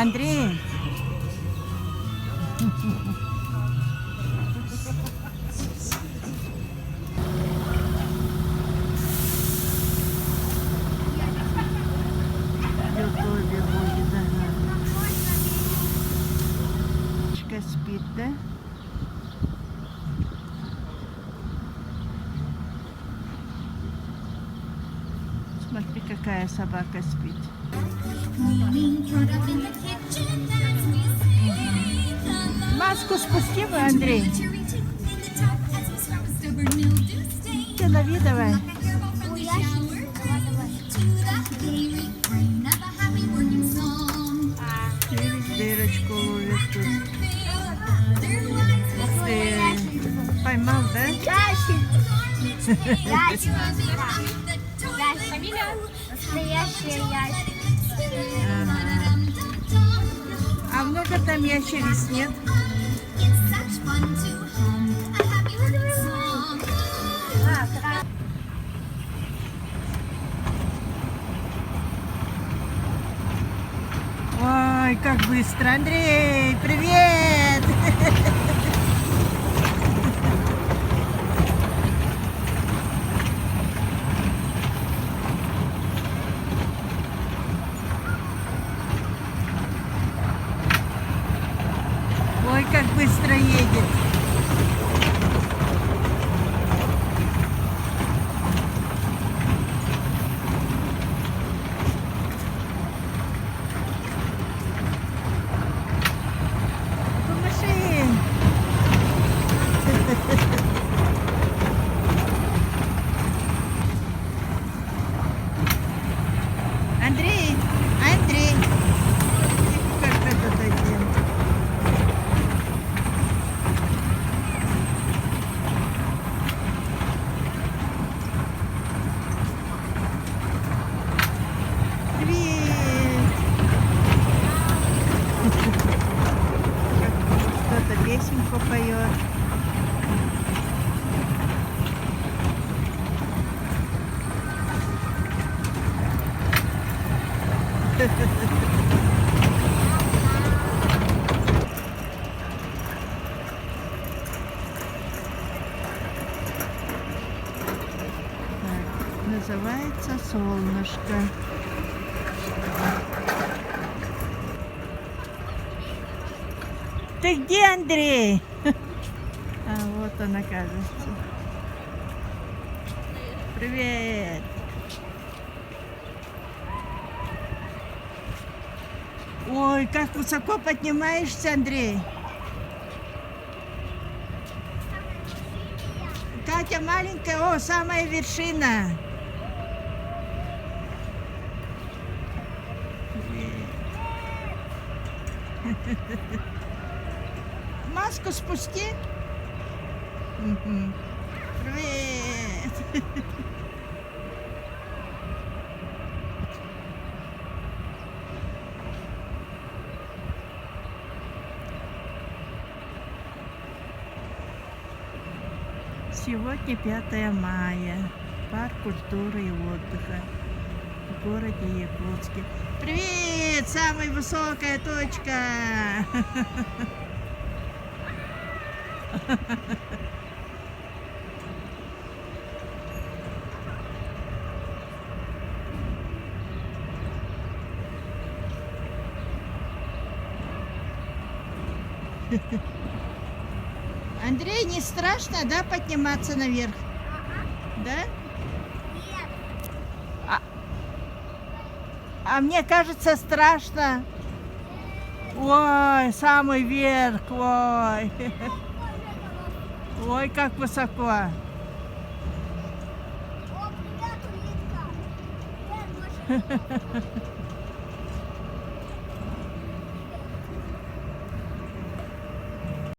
Андрей. Ютубе будет, ага. Спит, да? Смотри, какая собака спит. Маску спусти, Андрей. Ты лови давай. Через дырочку ловит тут. Ух ты. Поймал, да? Фамилия? Настоящая ящик. Ага. А много там ящериц нет? Ой, как быстро. Андрей, привет! Ой, как быстро едет. Помаши. Андрей, Андрей. Как это таким? Привет! Кто-то песенку поет. Так, называется «Солнышко». Ты где, Андрей? А вот он, оказывается. Привет. Ой, как высоко поднимаешься, Андрей. Катя маленькая, о, самая вершина. Маску спусти. Угу. Привет. Сегодня 5 мая. Парк культуры и отдыха в городе Якутске. Привет! Самая высокая точка! Андрей, не страшно, да, подниматься наверх? Да? Нет. А мне кажется, страшно. Ой, самый верх, ой. Ой, как высоко. О, привет, улитка. Привет, Гоша.